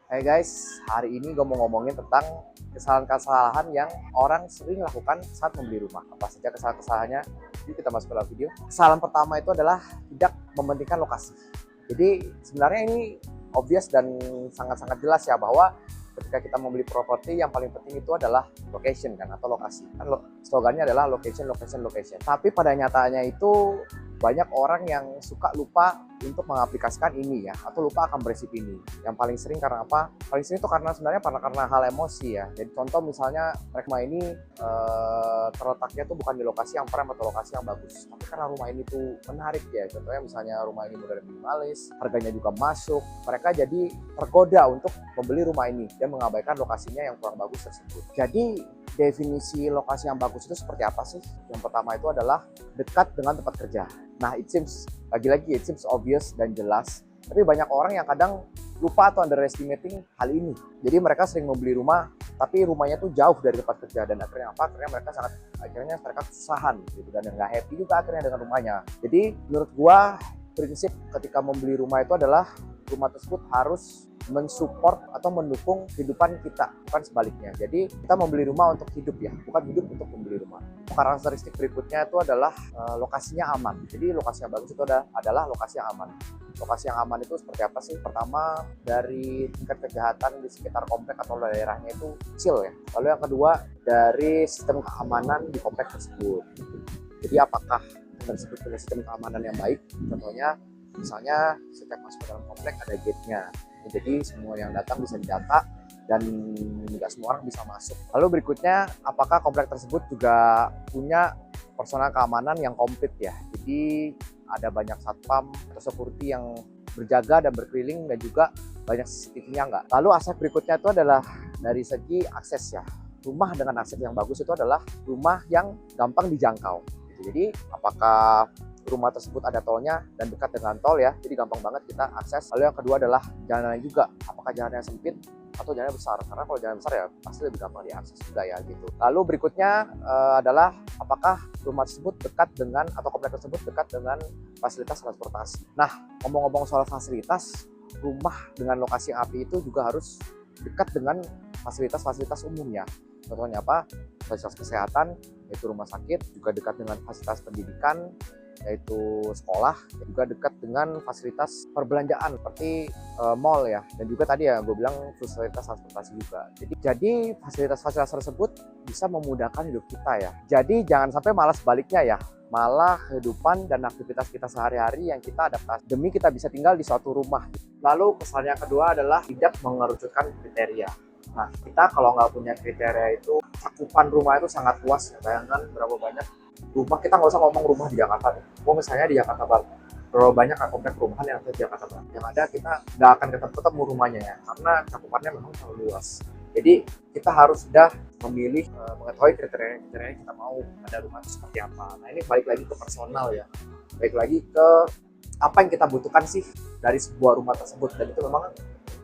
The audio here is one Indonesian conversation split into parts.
Hai guys, hari ini gue mau ngomongin tentang kesalahan-kesalahan yang orang sering lakukan saat membeli rumah. Apa saja kesalahan-kesalahannya? Yuk kita masuk ke dalam video. Kesalahan pertama itu adalah tidak mementingkan lokasi. Jadi sebenarnya ini obvious dan sangat-sangat jelas ya bahwa ketika kita membeli properti yang paling penting itu adalah location kan atau lokasi. Kan slogannya adalah location, location, location. Tapi pada nyatanya itu banyak orang yang suka lupa untuk mengaplikasikan ini ya, atau lupa akan prinsip ini. Yang paling sering karena apa? Paling sering itu karena sebenarnya karena hal emosi ya. Jadi contoh misalnya rumah ini terletaknya tuh bukan di lokasi yang prime atau lokasi yang bagus, tapi karena rumah ini tuh menarik ya. Contohnya misalnya rumah ini modern minimalis, harganya juga masuk, mereka jadi tergoda untuk membeli rumah ini dan mengabaikan lokasinya yang kurang bagus tersebut. Jadi definisi lokasi yang bagus itu seperti apa sih? Yang pertama itu adalah dekat dengan tempat kerja. Nah, it seems obvious dan jelas, tapi banyak orang yang kadang lupa atau underestimating hal ini. Jadi mereka sering membeli rumah, tapi rumahnya tuh jauh dari tempat kerja dan akhirnya apa? Akhirnya mereka kesusahan gitu dan nggak happy juga akhirnya dengan rumahnya. Jadi menurut gua prinsip ketika membeli rumah itu adalah rumah tersebut harus mensupport atau mendukung kehidupan kita, bukan sebaliknya. Jadi kita membeli rumah untuk hidup ya, bukan hidup untuk membeli rumah. Karakteristik berikutnya itu adalah lokasinya aman. Jadi lokasi yang bagus itu adalah lokasi yang aman. Lokasi yang aman itu seperti apa sih? Pertama, dari tingkat kejahatan di sekitar komplek atau daerahnya itu kecil ya. Lalu yang kedua, dari sistem keamanan di komplek tersebut. Jadi apakah tersebut punya sistem keamanan yang baik? Contohnya, misalnya setiap masuk ke dalam komplek ada gate-nya. Jadi semua yang datang bisa didata dan tidak semua orang bisa masuk. Lalu berikutnya, apakah komplek tersebut juga punya personal keamanan yang komplit ya? Jadi ada banyak satpam atau security yang berjaga dan berkeliling dan juga banyak CCTV-nya enggak. Lalu aspek berikutnya itu adalah dari segi akses ya. Rumah dengan akses yang bagus itu adalah rumah yang gampang dijangkau. Jadi apakah rumah tersebut ada tolnya dan dekat dengan tol ya, jadi gampang banget kita akses. Lalu yang kedua adalah jalannya juga, apakah jalannya sempit atau jalannya besar, karena kalau jalan besar ya pasti lebih gampang diakses juga ya gitu. Lalu berikutnya adalah apakah rumah tersebut dekat dengan atau komplek tersebut dekat dengan fasilitas transportasi. Nah, ngomong-ngomong soal fasilitas, rumah dengan lokasi yang api itu juga harus dekat dengan fasilitas-fasilitas umumnya. Contohnya apa? Fasilitas kesehatan, yaitu rumah sakit, juga dekat dengan fasilitas pendidikan, yaitu sekolah, juga dekat dengan fasilitas perbelanjaan seperti mall ya, dan juga tadi ya gue bilang fasilitas transportasi juga. Jadi fasilitas-fasilitas tersebut bisa memudahkan hidup kita ya. Jadi jangan sampai malah sebaliknya ya, malah kehidupan dan aktivitas kita sehari-hari yang kita adaptasi demi kita bisa tinggal di suatu rumah. Lalu kesalahan yang kedua adalah tidak mengerucutkan kriteria. Nah, kita kalau nggak punya kriteria itu, cakupan rumah itu sangat luas ya. Bayangkan berapa banyak rumah, kita nggak usah ngomong rumah di Jakarta deh. Misalnya di Jakarta Barat, berapa banyak komplek perumahan yang ada di Jakarta Barat. Yang ada kita nggak akan ketemu rumahnya ya, karena cakupannya memang terlalu luas. Jadi kita harus sudah memilih, mengetahui kriteria kita mau ada rumah itu seperti apa. Nah ini balik lagi ke personal ya, balik lagi ke apa yang kita butuhkan sih dari sebuah rumah tersebut, dan itu memang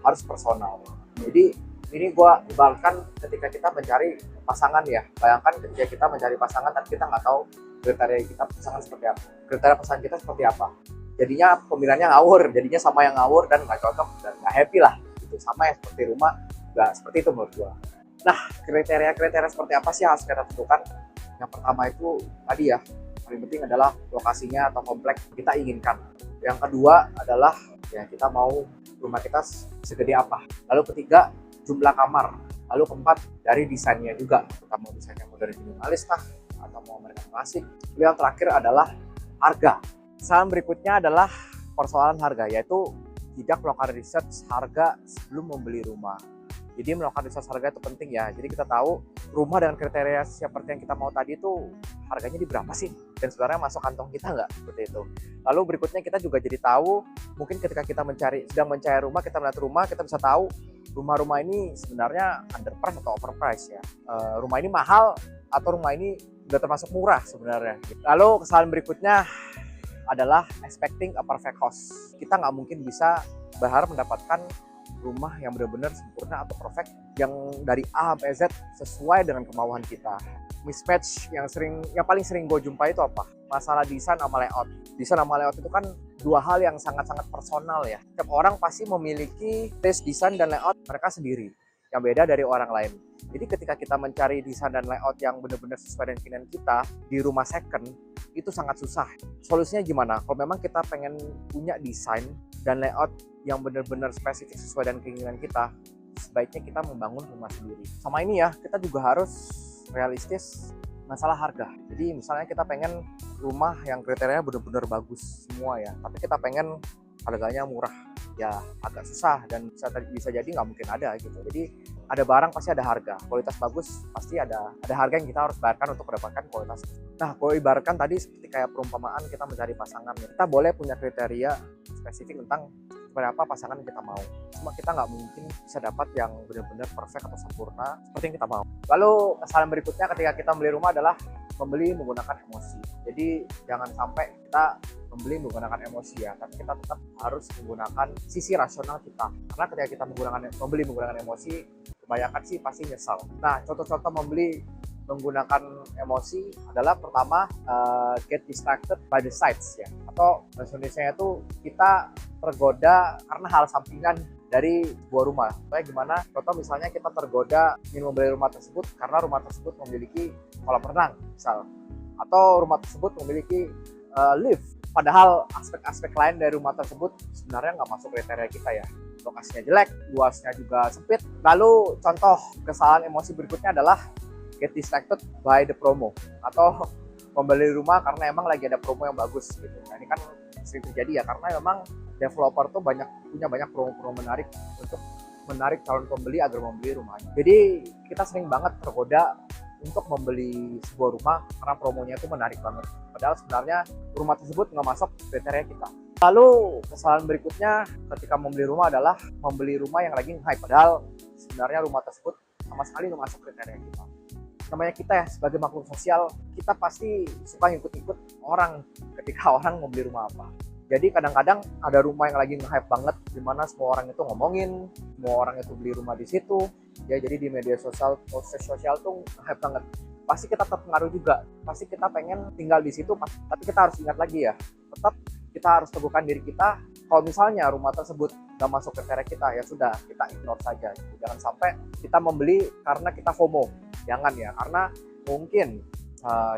harus personal. Jadi ini gue ibaratkan ketika kita mencari pasangan ya, bayangkan ketika kita mencari pasangan tapi kita nggak tahu kriteria kita pasangan seperti apa, kriteria pasangan kita seperti apa, jadinya pemilihannya ngawur, jadinya sama yang ngawur dan nggak cocok dan nggak happy lah gitu. Sama ya seperti rumah, nggak seperti itu menurut gue. Nah, kriteria seperti apa sih yang harus kita tentukan? Yang pertama itu tadi ya, paling penting adalah lokasinya atau komplek kita inginkan. Yang kedua adalah ya kita mau rumah kita segede apa. Lalu ketiga, jumlah kamar. Lalu keempat, dari desainnya juga, kita mau desainnya modern minimalis kah atau mau American klasik. Lalu yang terakhir adalah harga. Saran berikutnya adalah persoalan harga, yaitu tidak melakukan research harga sebelum membeli rumah. Jadi melakukan research harga itu penting ya. Jadi kita tahu rumah dengan kriteria seperti yang kita mau tadi itu harganya di berapa sih, dan sebenarnya masuk kantong kita nggak, seperti itu. Lalu berikutnya kita juga jadi tahu, mungkin ketika kita sedang mencari rumah, kita melihat rumah, kita bisa tahu rumah-rumah ini sebenarnya underprice atau overprice ya. Rumah ini mahal atau rumah ini udah termasuk murah sebenarnya. Lalu kesalahan berikutnya adalah expecting a perfect house. Kita nggak mungkin bisa berharap mendapatkan rumah yang benar-benar sempurna atau perfect yang dari A sampai Z sesuai dengan kemauan kita. Mismatch yang paling sering gue jumpai itu apa? Masalah desain sama layout. Desain sama layout itu kan dua hal yang sangat-sangat personal ya. Setiap orang pasti memiliki taste desain dan layout mereka sendiri yang beda dari orang lain. Jadi ketika kita mencari desain dan layout yang benar-benar sesuai dengan keinginan kita di rumah second, itu sangat susah. Solusinya gimana? Kalau memang kita pengen punya desain dan layout yang benar-benar spesifik sesuai dengan keinginan kita, sebaiknya kita membangun rumah sendiri. Sama ini ya, kita juga harus realistis masalah harga. Jadi misalnya kita pengen rumah yang kriterianya benar-benar bagus semua ya, tapi kita pengen harganya murah, ya agak susah dan bisa jadi nggak mungkin ada gitu. Jadi ada barang pasti ada harga, kualitas bagus pasti ada harga yang kita harus bayarkan untuk mendapatkan kualitas. Nah, kalau ibaratkan tadi seperti kayak perumpamaan kita mencari pasangan, kita boleh punya kriteria spesifik tentang berapa pasangan yang kita mau. Cuma kita nggak mungkin bisa dapat yang benar-benar perfect atau sempurna seperti yang kita mau. Lalu kesalahan berikutnya ketika kita membeli rumah adalah membeli menggunakan emosi. Jadi jangan sampai kita membeli menggunakan emosi ya, tapi kita tetap harus menggunakan sisi rasional kita. Karena ketika kita membeli menggunakan emosi, kebanyakan sih pasti nyesal. Nah, contoh-contoh membeli menggunakan emosi adalah pertama, get distracted by the sights ya, atau bahasa Indonesia itu kita tergoda karena hal sampingan dari sebuah rumah. Kayak gimana? Contoh misalnya kita tergoda ingin membeli rumah tersebut karena rumah tersebut memiliki kolam renang misal, atau rumah tersebut memiliki lift. Padahal aspek-aspek lain dari rumah tersebut sebenarnya nggak masuk kriteria kita ya. Lokasinya jelek, luasnya juga sempit. Lalu contoh kesalahan emosi berikutnya adalah get distracted by the promo, atau membeli rumah karena emang lagi ada promo yang bagus gitu. Nah, ini kan sering terjadi ya, karena memang developer tuh punya banyak promo-promo menarik untuk menarik calon pembeli agar membeli rumahnya. Jadi kita sering banget tergoda untuk membeli sebuah rumah karena promonya itu menarik banget. Padahal sebenarnya rumah tersebut nggak masuk kriteria kita. Lalu kesalahan berikutnya ketika membeli rumah adalah membeli rumah yang lagi hype. Padahal sebenarnya rumah tersebut sama sekali nggak masuk kriteria kita. Namanya kita ya sebagai makhluk sosial, kita pasti suka ngikut-ngikut orang ketika orang membeli rumah apa. Jadi kadang-kadang ada rumah yang lagi nge-hype banget, dimana semua orang itu ngomongin, semua orang itu beli rumah di situ. Ya, jadi di media sosial tuh nge-hype banget. Pasti kita terpengaruh juga, pasti kita pengen tinggal di situ, tapi kita harus ingat lagi ya, tetap kita harus teguhkan diri kita. Kalau misalnya rumah tersebut nggak masuk kriteria kita, ya sudah, kita ignore saja. Jangan sampai kita membeli karena kita FOMO. Jangan ya, karena mungkin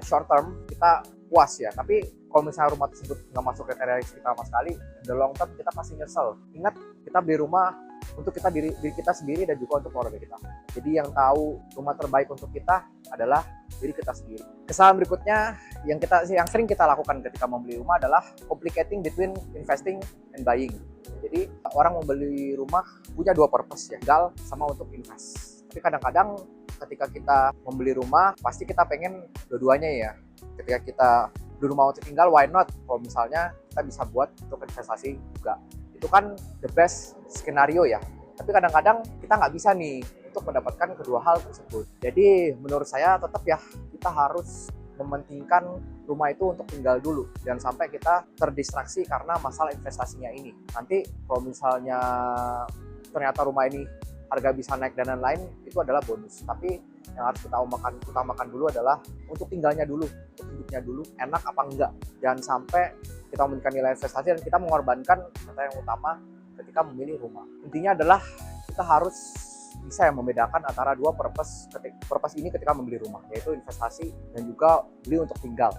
short term kita puas ya, tapi kalau misalnya rumah tersebut nggak masuk kriteria kita sama sekali, the long term kita pasti nyesel. Ingat, kita beli rumah untuk diri kita sendiri dan juga untuk keluarga kita. Jadi yang tahu rumah terbaik untuk kita adalah diri kita sendiri. Kesalahan berikutnya yang sering kita lakukan ketika membeli rumah adalah complicating between investing and buying. Jadi orang membeli rumah punya dua purpose ya, tinggal sama untuk invest. Tapi kadang-kadang ketika kita membeli rumah pasti kita pengen dua-duanya ya. Ketika kita di rumah untuk tinggal, why not? Kalau misalnya kita bisa buat untuk investasi juga, itu kan the best skenario ya. Tapi kadang-kadang kita nggak bisa nih untuk mendapatkan kedua hal tersebut. Jadi menurut saya tetap ya, kita harus mementingkan rumah itu untuk tinggal dulu. Jangan sampai kita terdistraksi karena masalah investasinya ini. Nanti kalau misalnya ternyata rumah ini harga bisa naik dan lain-lain, itu adalah bonus. Tapi yang harus kita utamakan dulu adalah untuk tinggalnya dulu, untuk hidupnya dulu, enak apa enggak. Jangan sampai kita memberikan nilai investasi dan kita mengorbankan kata yang utama ketika memilih rumah. Intinya adalah kita harus bisa membedakan antara dua purpose ini ketika membeli rumah, yaitu investasi dan juga beli untuk tinggal.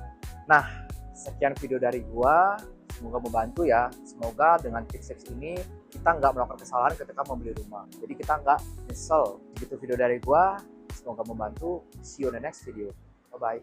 Nah, sekian video dari gua. Semoga membantu ya. Semoga dengan tips-tips ini kita nggak melakukan kesalahan ketika membeli rumah. Jadi kita nggak nyesel. Begitu video dari gua. Semoga membantu. See you on the next video. Bye-bye.